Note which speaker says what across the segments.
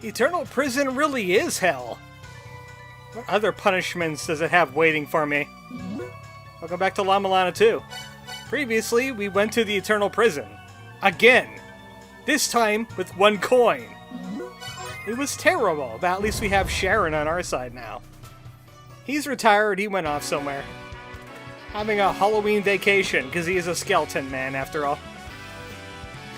Speaker 1: Eternal prison really is hell. What other punishments does it have waiting for me? Welcome back to Mulana 2. Previously, we went to the Eternal Prison. Again. This time with 1 coin. It was terrible, but at least we have Sharon on our side now. He's retired, he went off somewhere. Having a Halloween vacation, because he is a skeleton man after all.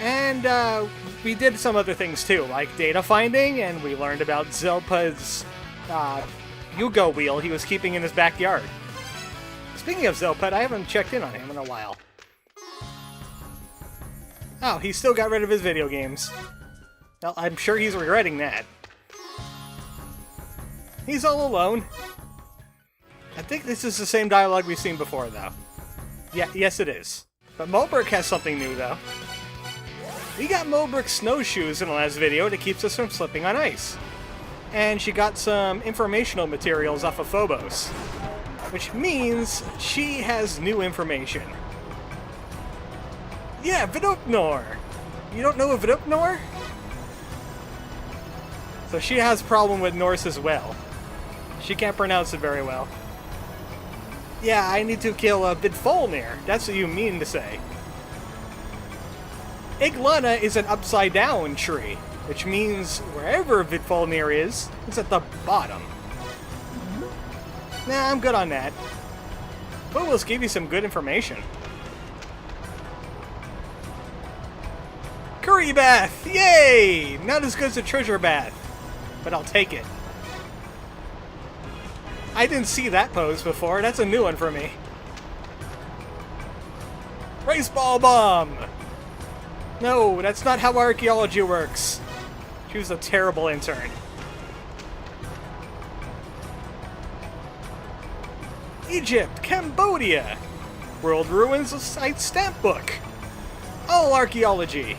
Speaker 1: And we did some other things too, like data finding, and we learned about Zelpa's Yugo wheel he was keeping in his backyard. Speaking of Zelpud, I haven't checked in on him in a while. Oh, he still got rid of his video games. Well, I'm sure he's regretting that. He's all alone. I think this is the same dialogue we've seen before, though. Yeah, yes it is. But Mulbrick has something new, though. We got Mulbrick's snowshoes in the last video that keeps us from slipping on ice. And she got some informational materials off of Phobos. Which means she has new information. Yeah, Vidupnor! You don't know Vidupnor? So she has a problem with Norse as well. She can't pronounce it very well. Yeah, I need to kill Vidfolnir. That's what you mean to say. Iglana is an upside-down tree, which means wherever Vidfolnir is, it's at the bottom. Nah, I'm good on that. Phobos gave you some good information. Curry bath! Yay! Not as good as a treasure bath, but I'll take it. I didn't see that pose before. That's a new one for me. Race ball bomb! No, that's not how archaeology works. She was a terrible intern. Egypt, Cambodia, World Ruins Site Stamp Book. All archaeology.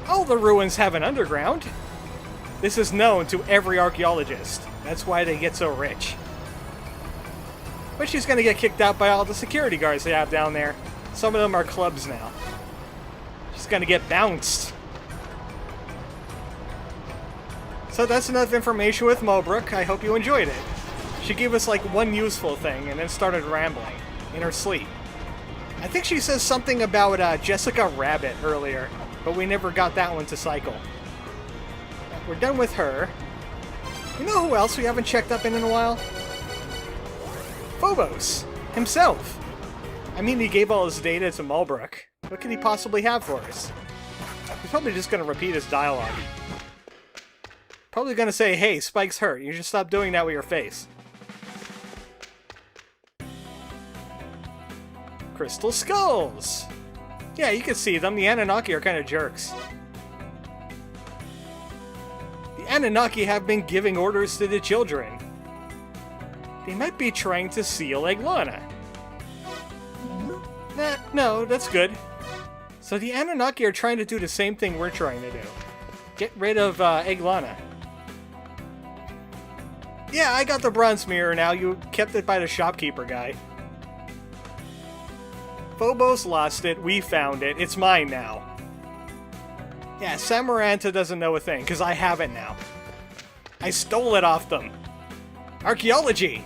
Speaker 1: All the ruins have an underground. This is known to every archaeologist. That's why they get so rich. But she's gonna get kicked out by all the security guards they have down there. Some of them are clubs now. She's gonna get bounced. So that's enough information with Mulbrick. I hope you enjoyed it. She gave us like one useful thing and then started rambling in her sleep. I think she says something about Jessica Rabbit earlier, but we never got that one to cycle. We're done with her. You know who else we haven't checked up in a while? Phobos himself. I mean, he gave all his data to Mulbrick. What could he possibly have for us? He's probably just going to repeat his dialogue. Probably going to say, hey, Spike's hurt. You should stop doing that with your face. Crystal skulls! Yeah, you can see them. The Anunnaki are kind of jerks. The Anunnaki have been giving orders to the children. They might be trying to seal Iglana. Nah, no, that's good. So the Anunnaki are trying to do the same thing we're trying to do. Get rid of Iglana. Yeah, I got the bronze mirror now. You kept it by the shopkeeper guy. Phobos lost it. We found it. It's mine now. Yeah, Samaranta doesn't know a thing, because I have it now. I stole it off them. Archaeology!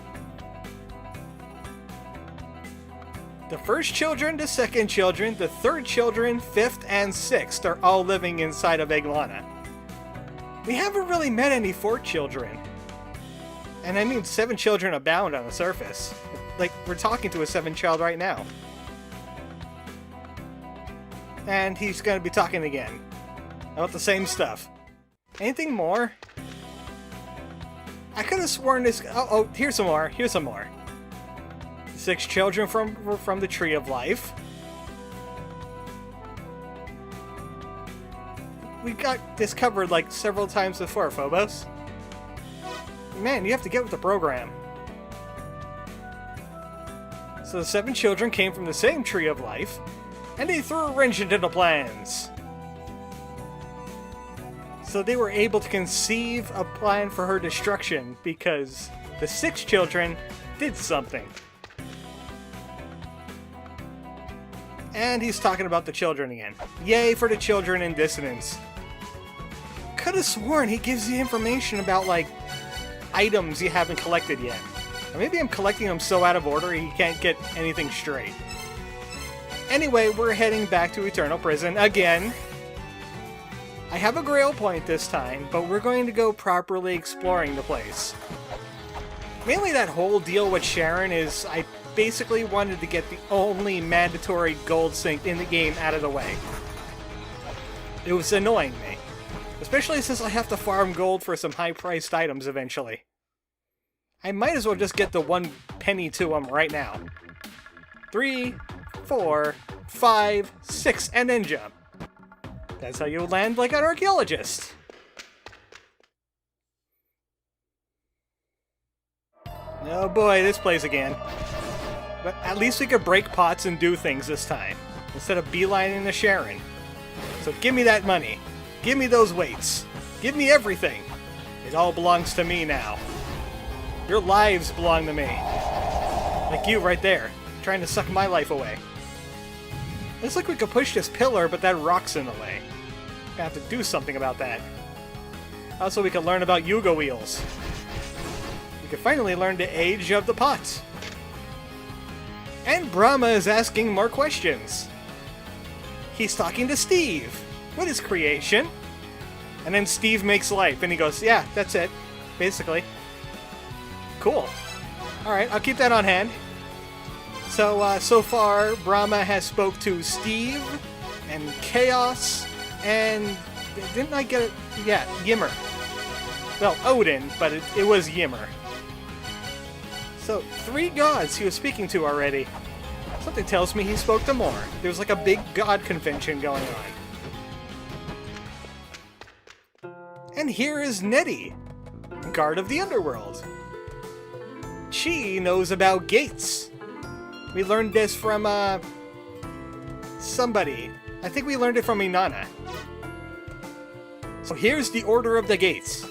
Speaker 1: The first children, the second children, the third children, fifth, and sixth are all living inside of Iglana. We haven't really met any fourth children. And I mean 7 children abound on the surface. Like, we're talking to a 7th child right now. And he's gonna be talking again. About the same stuff. Anything more? I could have sworn this... Oh, here's some more. Here's some more. 6 children from the Tree of Life. We got this covered like several times before, Phobos. Man, you have to get with the program. So the 7 children came from the same Tree of Life, and they threw a wrench into the plans. So they were able to conceive a plan for her destruction because the 6 children did something. And he's talking about the children again. Yay for the children in Dissonance. Could have sworn he gives you information about, like, items you haven't collected yet. Or maybe I'm collecting them so out of order he can't get anything straight. Anyway, we're heading back to Eternal Prison again. I have a grail point this time, but we're going to go properly exploring the place. Mainly that whole deal with Sharon is I basically wanted to get the only mandatory gold sink in the game out of the way. It was annoying me. Especially since I have to farm gold for some high-priced items eventually. I might as well just get the 1 penny to them right now. 3, 4, 5, 6, and then jump. That's how you land like an archaeologist. Oh boy, this place again. But at least we could break pots and do things this time, instead of beelining to Sharon. So give me that money. Give me those weights. Give me everything. It all belongs to me now. Your lives belong to me. Like you right there, trying to suck my life away. Looks like we could push this pillar, but that rock's in the way. Gonna have to do something about that. Also, we can learn about Yuga wheels. We can finally learn the age of the pot. And Brahma is asking more questions. He's talking to Steve. What is creation? And then Steve makes life, and he goes, yeah, that's it, basically. Cool. Alright, I'll keep that on hand. So, so far, Brahma has spoke to Steve, and Chaos, and... didn't I get it? Yeah, Ymir. Well, Odin, but it was Ymir. So, 3 gods he was speaking to already. Something tells me he spoke to more. There's like a big god convention going on. And here is Nettie, guard of the Underworld. She knows about gates. We learned this from, somebody. I think we learned it from Inanna. So here's the order of the gates.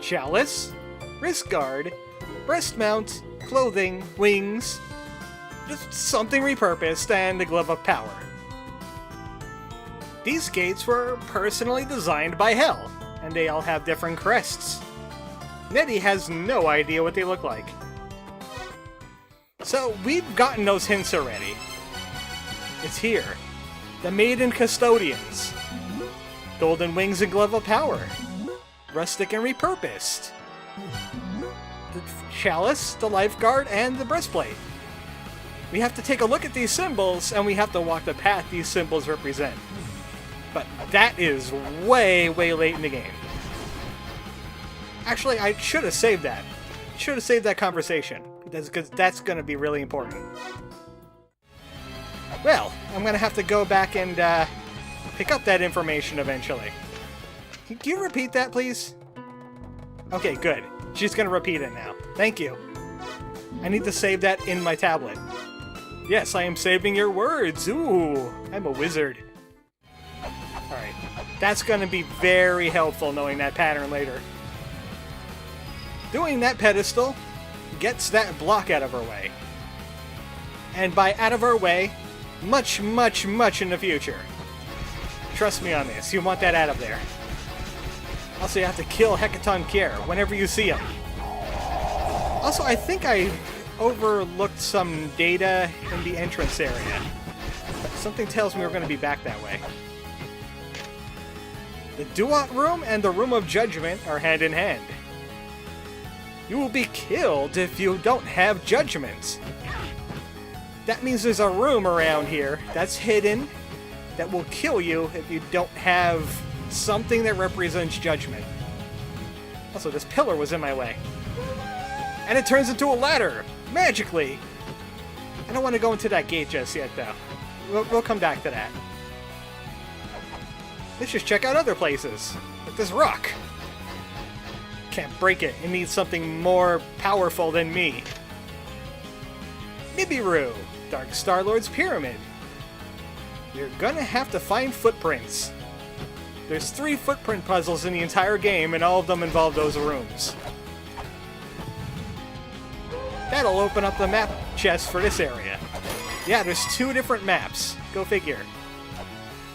Speaker 1: Chalice, wrist guard, breast mount, clothing, wings, just something repurposed, and the glove of power. These gates were personally designed by Hell, and they all have different crests. Nettie has no idea what they look like. So, we've gotten those hints already. It's here. The Maiden Custodians. Golden Wings and Glove of Power. Rustic and Repurposed. The Chalice, the Lifeguard, and the Breastplate. We have to take a look at these symbols, and we have to walk the path these symbols represent. But that is way, way late in the game. Actually, I should have saved that. Should have saved that conversation, because that's going to be really important. Well, I'm going to have to go back and pick up that information eventually. Can you repeat that, please? Okay, good. She's going to repeat it now. Thank you. I need to save that in my tablet. Yes, I am saving your words. Ooh, I'm a wizard. Alright, that's going to be very helpful knowing that pattern later. Doing that pedestal gets that block out of our way. And by out of our way, much, much, much in the future. Trust me on this, you want that out of there. Also, you have to kill Hecaton Kier whenever you see him. Also, I think I overlooked some data in the entrance area. But something tells me we're going to be back that way. The Duat Room and the Room of Judgment are hand in hand. You will be killed if you don't have judgments. That means there's a room around here that's hidden that will kill you if you don't have something that represents judgment. Also, this pillar was in my way. And it turns into a ladder, magically. I don't want to go into that gate just yet, though. We'll come back to that. Let's just check out other places, like this rock. Can't break it. It needs something more powerful than me. Nibiru, Dark Star-Lord's Pyramid. You're gonna have to find footprints. There's 3 footprint puzzles in the entire game, and all of them involve those rooms. That'll open up the map chest for this area. Yeah, there's 2 different maps. Go figure.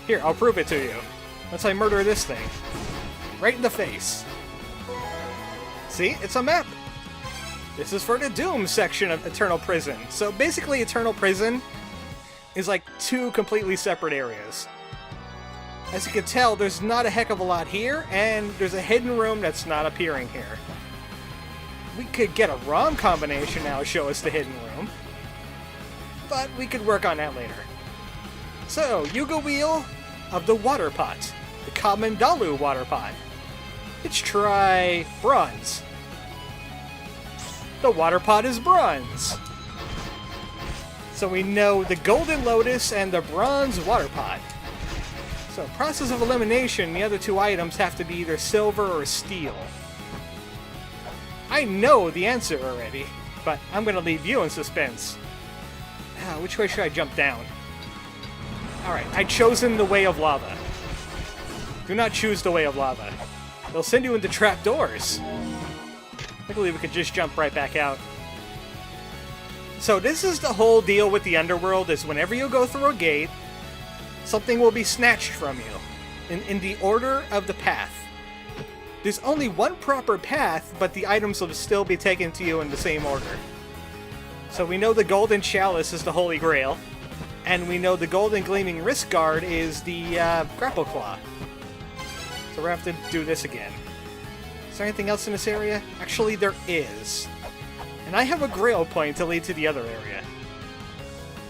Speaker 1: Here, I'll prove it to you. Once I murder this thing. Right in the face. See? It's a map. This is for the Doom section of Eternal Prison. So basically, Eternal Prison is like 2 completely separate areas. As you can tell, there's not a heck of a lot here, and there's a hidden room that's not appearing here. We could get a wrong combination now to show us the hidden room, but we could work on that later. So, Yuga Wheel of the Water Pot, the common Dalu Water Pot. Let's try bronze. The water pot is bronze. So we know the Golden Lotus and the bronze water pot. So, process of elimination, the other 2 items have to be either silver or steel. I know the answer already, but I'm going to leave you in suspense. Which way should I jump down? Alright, I've chosen the way of lava. Do not choose the way of lava. They'll send you into trapdoors. I believe we could just jump right back out. So this is the whole deal with the Underworld, is whenever you go through a gate, something will be snatched from you, in the order of the path. There's only one proper path, but the items will still be taken to you in the same order. So we know the Golden Chalice is the Holy Grail, and we know the Golden Gleaming Wrist Guard is the Grapple Claw. So we're going to have to do this again. Is there anything else in this area? Actually, there is. And I have a Grail point to lead to the other area.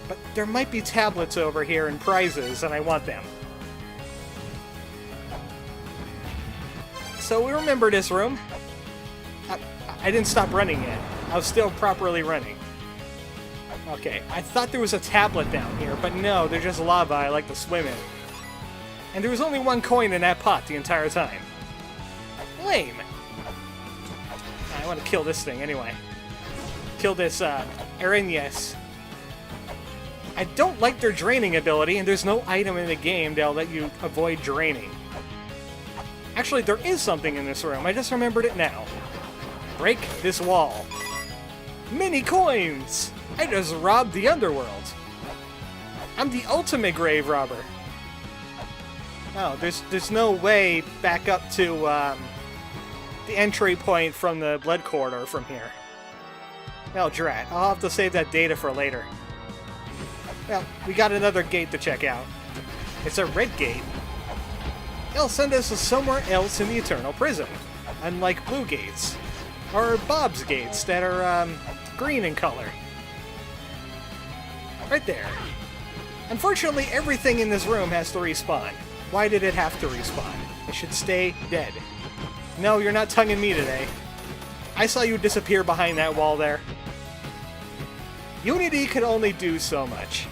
Speaker 1: But there might be tablets over here and prizes, and I want them. So we remember this room. I didn't stop running yet. I was still properly running. Okay, I thought there was a tablet down here, but no, there's just lava I like to swim in. And there was only 1 coin in that pot the entire time. Lame. I want to kill this thing anyway. Kill this, Arañas. I don't like their draining ability, and there's no item in the game that'll let you avoid draining. Actually, there is something in this room. I just remembered it now. Break this wall. Mini coins! I just robbed the Underworld. I'm the ultimate grave robber. Oh, there's no way back up to the entry point from the Blood Corridor from here. Oh, drat. I'll have to save that data for later. Well, we got another gate to check out. It's a red gate. It'll send us to somewhere else in the Eternal Prison, unlike blue gates, or Bob's gates that are green in color. Right there. Unfortunately, everything in this room has to respawn. Why did it have to respawn? It should stay dead. No, you're not tonguing me today. I saw you disappear behind that wall there. Unity could only do so much.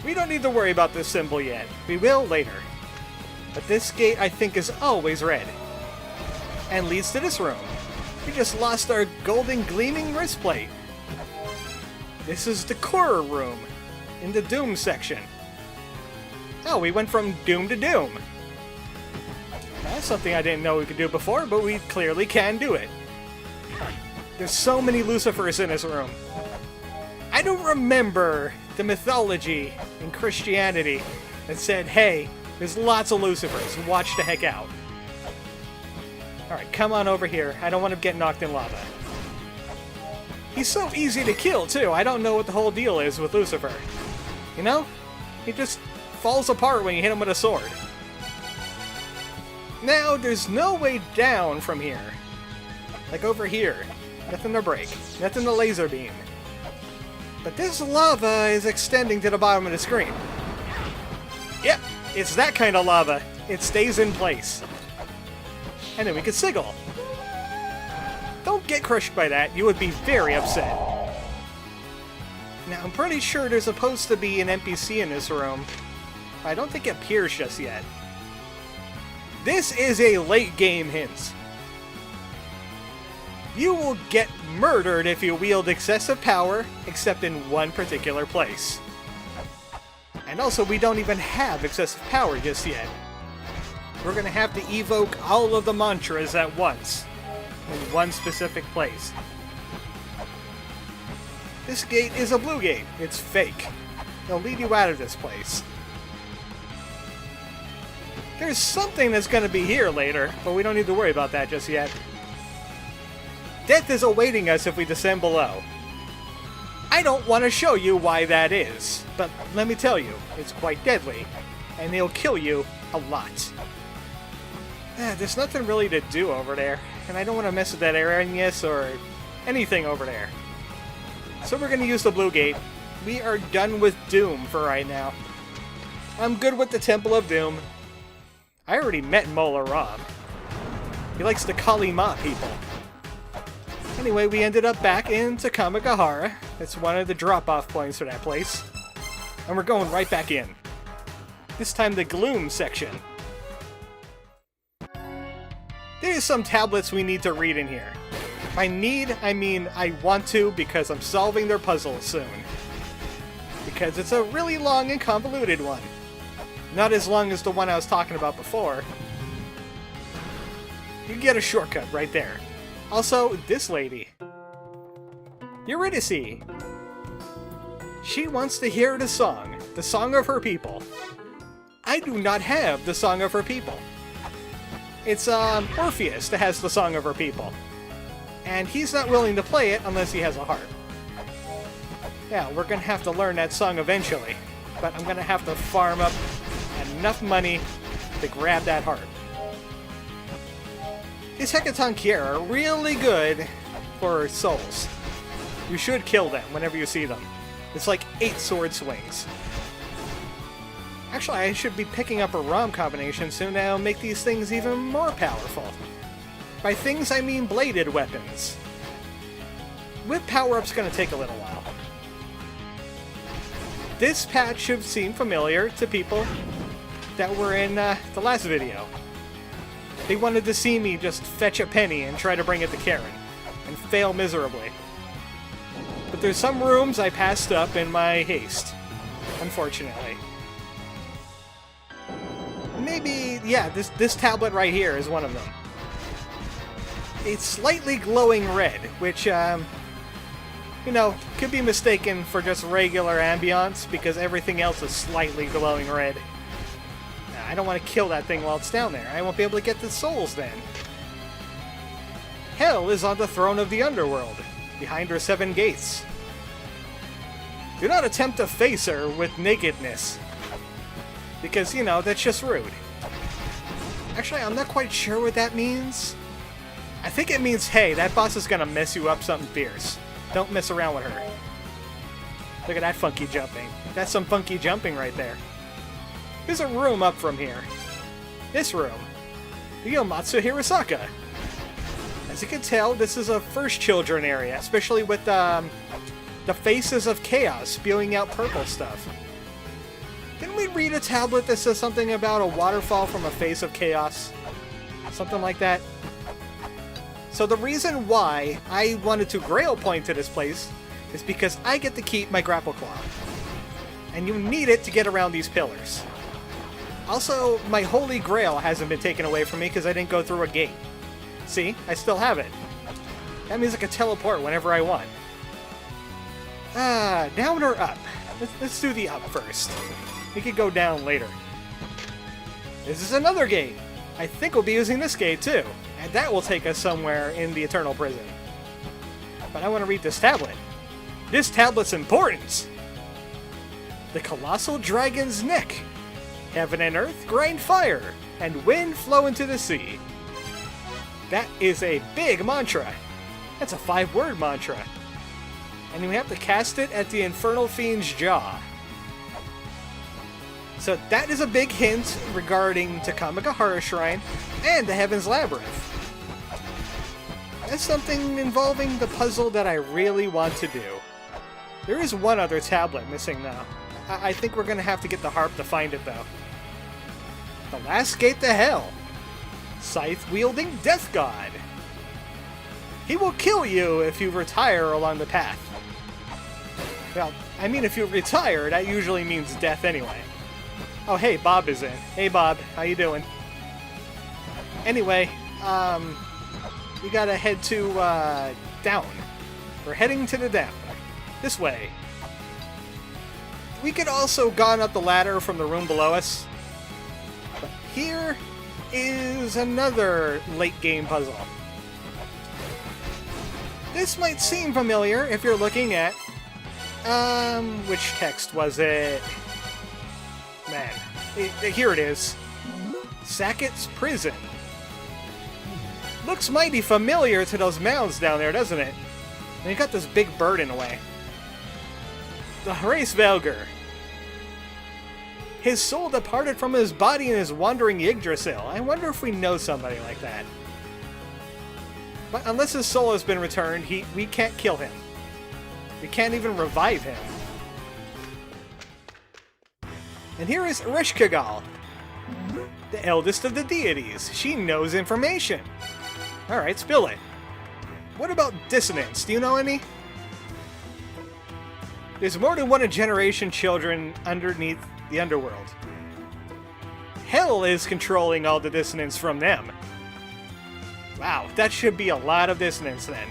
Speaker 1: We don't need to worry about this symbol yet. We will later. But this gate, I think, is always red. And leads to this room. We just lost our golden gleaming wristplate. This is the Core room, in the Doom section. Oh, we went from Doom to Doom. That's something I didn't know we could do before, but we clearly can do it. There's so many Lucifers in this room. I don't remember the mythology in Christianity that said, hey, there's lots of Lucifers, watch the heck out. Alright, come on over here. I don't want to get knocked in lava. He's so easy to kill, too. I don't know what the whole deal is with Lucifer. You know? He just falls apart when you hit him with a sword. Now, there's no way down from here. Like over here. Nothing to break. Nothing to laser beam. But this lava is extending to the bottom of the screen. Yep, it's that kind of lava. It stays in place. And then we can sigil. Don't get crushed by that. You would be very upset. Now, I'm pretty sure there's supposed to be an NPC in this room. I don't think it appears just yet. This is a late game hint. You will get murdered if you wield excessive power, except in one particular place. And also, we don't even have excessive power just yet. We're going to have to evoke all of the mantras at once, in one specific place. This gate is a blue gate. It's fake. It'll lead you out of this place. There's something that's going to be here later, but we don't need to worry about that just yet. Death is awaiting us if we descend below. I don't want to show you why that is, but let me tell you, it's quite deadly, and it'll kill you a lot. There's nothing really to do over there, and I don't want to mess with that Aranis or anything over there. So we're going to use the blue gate. We are done with Doom for right now. I'm good with the Temple of Doom. I already met Mola Ram. He likes to Kali Ma people. Anyway, we ended up back in Takamagahara. It's one of the drop-off points for that place. And we're going right back in. This time the Gloom section. There's some tablets we need to read in here. By need, I mean I want to because I'm solving their puzzle soon. Because it's a really long and convoluted one. Not as long as the one I was talking about before. You get a shortcut right there. Also, this lady. Eurydice. She wants to hear the song of her people. I do not have the song of her people. It's Orpheus that has the song of her people. And he's not willing to play it unless he has a harp. Yeah, we're gonna have to learn that song eventually. But I'm gonna have to farm up enough money to grab that harp. These Hecatoncheir are really good for souls. You should kill them whenever you see them. It's like 8 sword swings. Actually, I should be picking up a ROM combination soon that'll make these things even more powerful. By things, I mean bladed weapons. Whip power-up's gonna take a little while. This patch should seem familiar to people that were in the last video. They wanted to see me just fetch a penny and try to bring it to Karen, and fail miserably. But there's some rooms I passed up in my haste, unfortunately. Maybe, yeah, this tablet right here is one of them. It's slightly glowing red, which, you know, could be mistaken for just regular ambiance, because everything else is slightly glowing red. I don't want to kill that thing while it's down there. I won't be able to get the souls then. Hell is on the throne of the Underworld, behind her 7 gates. Do not attempt to face her with nakedness. Because, you know, that's just rude. Actually, I'm not quite sure what that means. I think it means, hey, that boss is gonna mess you up something fierce. Don't mess around with her. Look at that funky jumping. That's some funky jumping right there. There's a room up from here. This room. The Yomatsu Hirosaka. As you can tell, this is a first children area, especially with the faces of chaos spewing out purple stuff. Didn't we read a tablet that says something about a waterfall from a face of chaos? Something like that? So the reason why I wanted to grail point to this place is because I get to keep my grapple claw. And you need it to get around these pillars. Also, my holy grail hasn't been taken away from me because I didn't go through a gate. See? I still have it. That means I can teleport whenever I want. Down or up? Let's do the up first. We could go down later. This is another gate. I think we'll be using this gate too. And that will take us somewhere in the Eternal Prison. But I want to read this tablet. This tablet's important! The Colossal Dragon's Neck. Heaven and earth grind fire, and wind flow into the sea. That is a big mantra. That's a 5-word mantra. And you have to cast it at the Infernal Fiend's jaw. So that is a big hint regarding Takamagahara Shrine and the Heaven's Labyrinth. That's something involving the puzzle that I really want to do. There is one other tablet missing now. I think we're going to have to get the harp to find it though. The last gate to hell. Scythe-wielding Death God. He will kill you if you retire along the path. Well, I mean if you retire, that usually means death anyway. Oh hey, Bob is in. Hey Bob, how you doing? Anyway, we gotta head to, down. We're heading to the down. This way. We could also gone up the ladder from the room below us. But here is another late game puzzle. This might seem familiar if you're looking at... which text was it? Man, here it is. Sackett's Prison. Looks mighty familiar to those mounds down there, doesn't it? And you got this big bird in the way. The Horace Velger. His soul departed from his body and is wandering Yggdrasil. I wonder if we know somebody like that. But unless his soul has been returned, we can't kill him. We can't even revive him. And here is Ereshkigal, the eldest of the deities. She knows information. Alright, spill it. What about dissonance? Do you know any? There's more than one generation children underneath the Underworld. Hell is controlling all the dissonance from them. Wow, that should be a lot of dissonance then.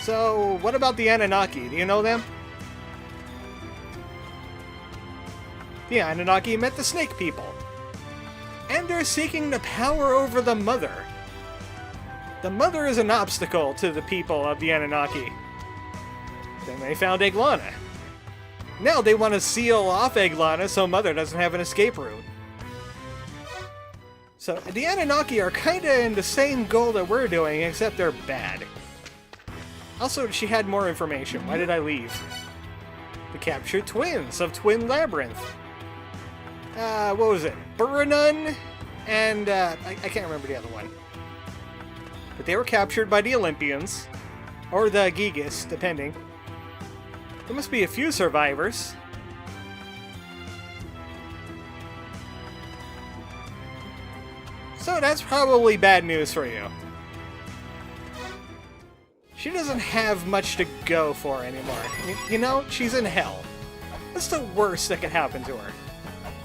Speaker 1: So, what about the Anunnaki? Do you know them? The Anunnaki met the Snake People. And they're seeking the power over the Mother. The Mother is an obstacle to the people of the Anunnaki. Then they found Eglana. Now they want to seal off Eglana so Mother doesn't have an escape route. So, the Anunnaki are kinda in the same goal that we're doing, except they're bad. Also, she had more information. Why did I leave? The captured twins of Twin Labyrinth. What was it? Buranun and, I can't remember the other one. But they were captured by the Olympians. Or the Gigas, depending. There must be a few survivors. So that's probably bad news for you. She doesn't have much to go for anymore. You know, she's in hell. What's the worst that could happen to her?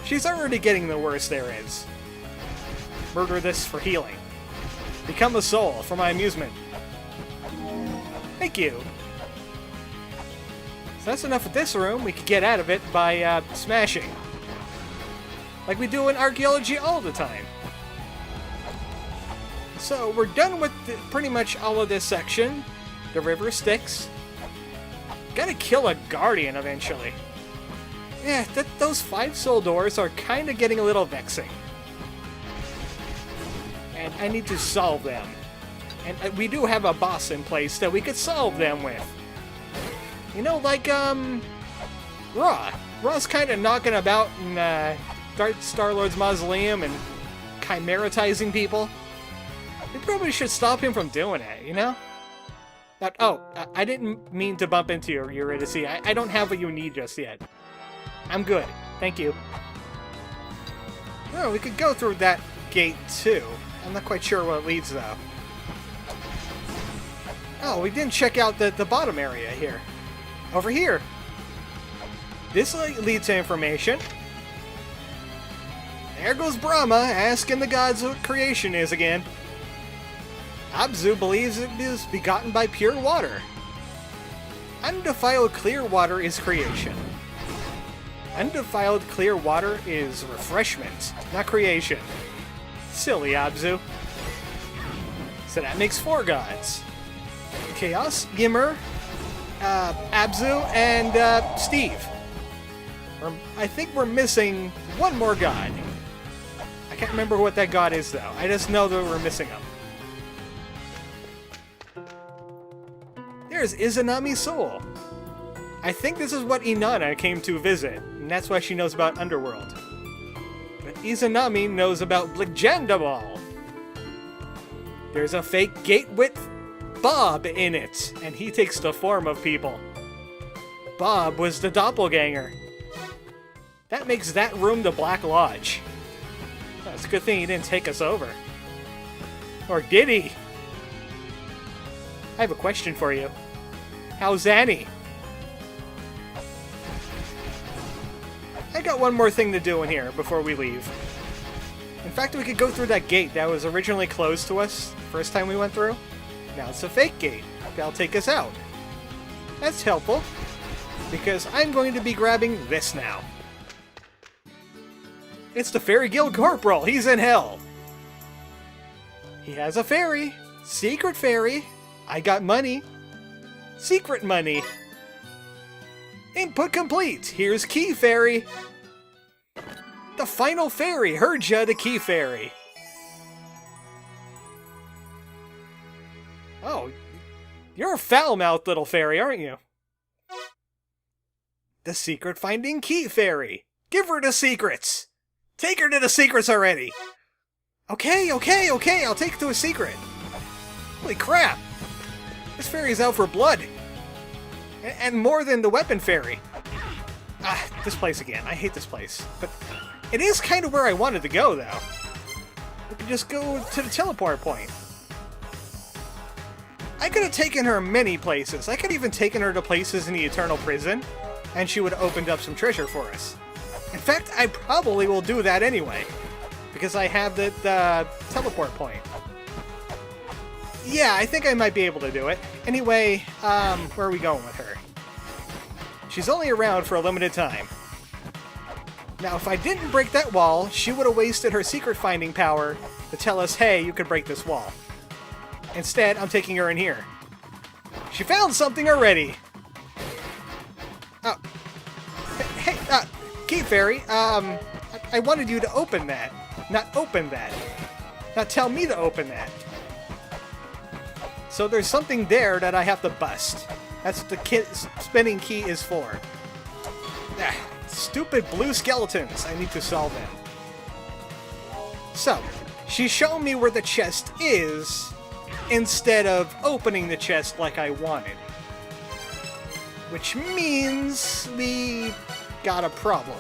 Speaker 1: She's already getting the worst there is. Murder this for healing. Become a soul for my amusement. Thank you. So that's enough of this room. We could get out of it by smashing. Like we do in archaeology all the time. So we're done with pretty much all of this section. The river Styx. Gotta kill a guardian eventually. Yeah, those 5 soul doors are kind of getting a little vexing. And I need to solve them. And we do have a boss in place that we could solve them with. You know, like, Ra. Ra's kind of knocking about in Star-Lord's mausoleum and chimeratizing people. We probably should stop him from doing it, you know? I didn't mean to bump into you, Eurydice. I don't have what you need just yet. I'm good. Thank you. Oh, we could go through that gate, too. I'm not quite sure what it leads, though. Oh, we didn't check out the bottom area here. Over here. This leads to information. There goes Brahma, asking the gods what creation is again. Abzu believes it is begotten by pure water. Undefiled clear water is creation. Undefiled clear water is refreshment, not creation. Silly Abzu. So that makes 4 gods. Chaos, Gimmer, Abzu, and Steve. I think we're missing one more god. I can't remember what that god is, though. I just know that we're missing him. There's Izanami's soul. I think this is what Inanna came to visit, and that's why she knows about Underworld. But Izanami knows about Blikjandabal. There's a fake gate with Bob in it, and he takes the form of people. Bob was the doppelganger. That makes that room the Black Lodge. Oh, it's a good thing he didn't take us over. Or did he? I have a question for you. How's Annie? I got one more thing to do in here before we leave. In fact, we could go through that gate that was originally closed to us the first time we went through. Now it's a fake gate. That'll take us out. That's helpful, because I'm going to be grabbing this now. It's the Fairy Guild Corporal! He's in hell! He has a fairy. Secret fairy. I got money. Secret money. Input complete. Here's Key Fairy. The final fairy, Herja the Key Fairy. Oh, you're a foul-mouthed little fairy, aren't you? The Secret Finding Key Fairy. Give her the secrets. Take her to the secrets already. Okay, I'll take her to a secret. Holy crap. This fairy's out for blood. And more than the weapon fairy. Ah, this place again. I hate this place. But it is kind of where I wanted to go, though. We could just go to the teleport point. I could have taken her many places. I could have even taken her to places in the Eternal Prison, and she would have opened up some treasure for us. In fact, I probably will do that anyway, because I have the teleport point. Yeah, I think I might be able to do it. Anyway, where are we going with her? She's only around for a limited time. Now, if I didn't break that wall, she would have wasted her secret finding power to tell us, hey, you could break this wall. Instead, I'm taking her in here. She found something already! Oh. Hey, Key Fairy, I wanted you to open that. Not open that. Not tell me to open that. So there's something there that I have to bust. That's what the spinning key is for. Ah, stupid blue skeletons. I need to solve them. So, she's shown me where the chest is, instead of opening the chest like I wanted. Which means we got a problem.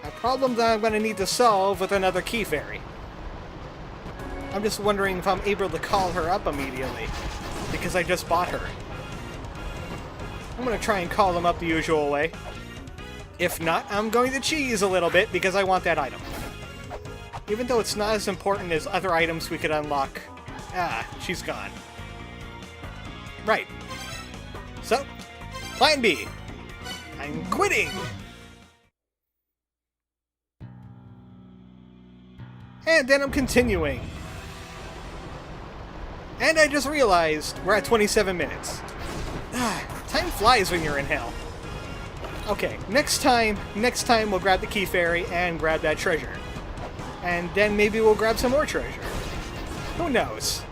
Speaker 1: A problem that I'm going to need to solve with another Key Fairy. I'm just wondering if I'm able to call her up immediately, because I just bought her. I'm going to try and call them up the usual way. If not, I'm going to cheese a little bit because I want that item. Even though it's not as important as other items we could unlock. Ah, she's gone. Right. So, plan B. I'm quitting! And then I'm continuing. And I just realized we're at 27 minutes. Time flies when you're in hell. Okay, next time we'll grab the Key Fairy and grab that treasure. And then maybe we'll grab some more treasure. Who knows?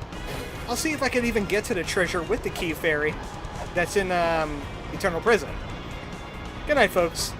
Speaker 1: I'll see if I can even get to the treasure with the Key Fairy that's in Eternal Prison. Good night, folks.